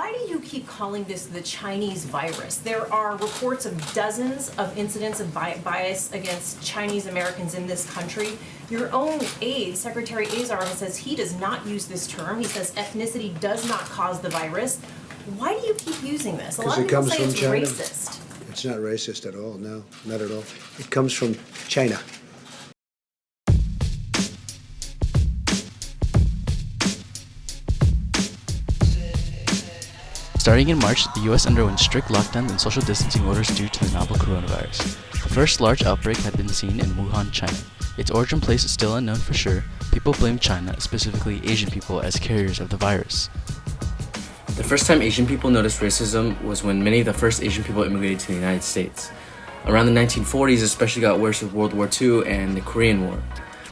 Why do you keep calling this the Chinese virus? There are reports of dozens of incidents of bias against Chinese Americans in this country. Your own aide, Secretary Azar, says he does not use this term. He says ethnicity does not cause the virus. Why do you keep using this? A lot of people say it's racist. It's not racist at all, no, not at all. It comes from China. Starting in March, the U.S. underwent strict lockdowns and social distancing orders due to the novel coronavirus. The first large outbreak had been seen in Wuhan, China. Its origin place is still unknown for sure. People blame China, specifically Asian people, as carriers of the virus. The first time Asian people noticed racism was when many of the first Asian people immigrated to the United States. Around the 1940s, especially got worse with World War II and the Korean War.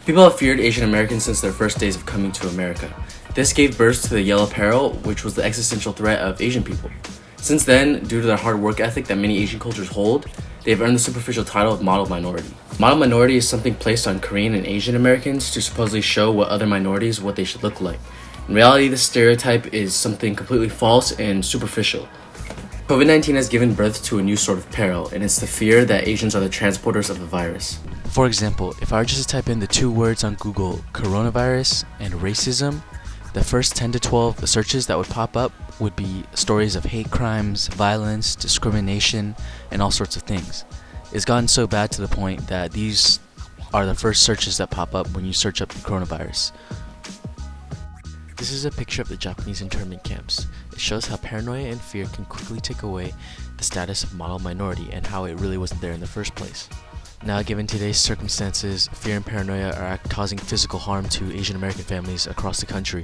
People have feared Asian Americans since their first days of coming to America. This gave birth to the yellow peril, which was the existential threat of Asian people. Since then, due to their hard work ethic that many Asian cultures hold, they have earned the superficial title of model minority. Model minority is something placed on Korean and Asian Americans to supposedly show what other minorities what they should look like. In reality, this stereotype is something completely false and superficial. COVID-19 has given birth to a new sort of peril, and it's the fear that Asians are the transporters of the virus. For example, if I were just to type in the two words on Google, coronavirus and racism, the first 10 to 12 searches that would pop up would be stories of hate crimes, violence, discrimination, and all sorts of things. It's gotten so bad to the point that these are the first searches that pop up when you search up the coronavirus. This is a picture of the Japanese internment camps. It shows how paranoia and fear can quickly take away the status of model minority and how it really wasn't there in the first place. Now, given today's circumstances, fear and paranoia are causing physical harm to Asian American families across the country.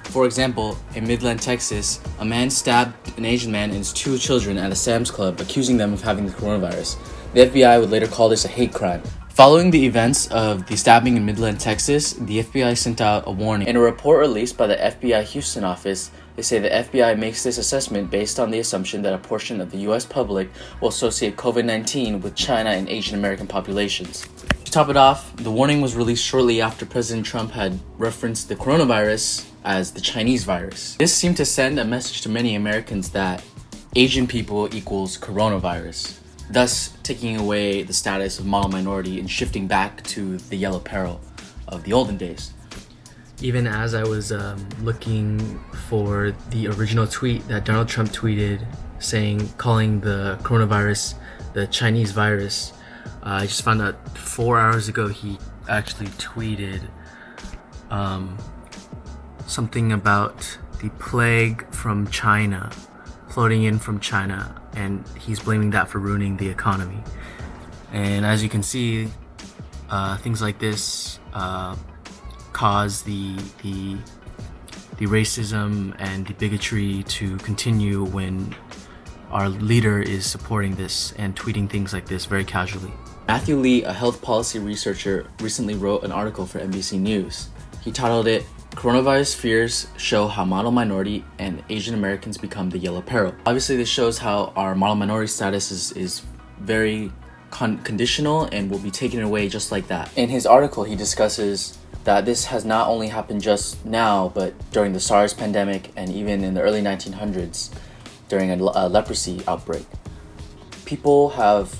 For example, in Midland, Texas, a man stabbed an Asian man and his two children at a Sam's Club, accusing them of having the coronavirus. The FBI would later call this a hate crime. Following the events of the stabbing in Midland, Texas, the FBI sent out a warning. In a report released by the FBI Houston office, they say the FBI makes this assessment based on the assumption that a portion of the U.S. public will associate COVID-19 with China and Asian American populations. To top it off, the warning was released shortly after President Trump had referenced the coronavirus as the Chinese virus. This seemed to send a message to many Americans that Asian people equals coronavirus, thus taking away the status of model minority and shifting back to the yellow peril of the olden days. Even as I was looking for the original tweet that Donald Trump tweeted calling the coronavirus the Chinese virus, I just found out 4 hours ago he actually tweeted something about the plague from China, floating in from China, and he's blaming that for ruining the economy. And as you can see, things like this cause the racism and the bigotry to continue when our leader is supporting this and tweeting things like this very casually. Matthew Lee, a health policy researcher, recently wrote an article for NBC News. He titled it, "Coronavirus Fears Show How Model Minority and Asian Americans Become the Yellow Peril." Obviously, this shows how our model minority status is very conditional and will be taken away just like that. In his article, he discusses that this has not only happened just now, but during the SARS pandemic and even in the early 1900s during a leprosy outbreak. People have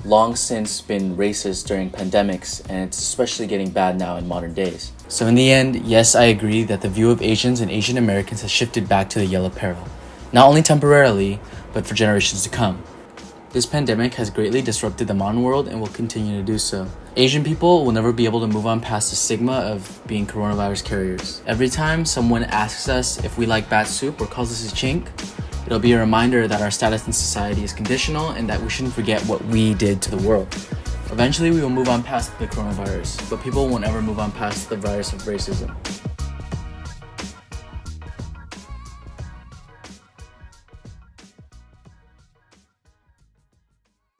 long since been racist during pandemics, and it's especially getting bad now in modern days. So in the end, yes, I agree that the view of Asians and Asian Americans has shifted back to the yellow peril, not only temporarily, but for generations to come. This pandemic has greatly disrupted the modern world and will continue to do so. Asian people will never be able to move on past the stigma of being coronavirus carriers. Every time someone asks us if we like bat soup or calls us a chink, it'll be a reminder that our status in society is conditional and that we shouldn't forget what we did to the world. Eventually, we will move on past the coronavirus, but people won't ever move on past the virus of racism.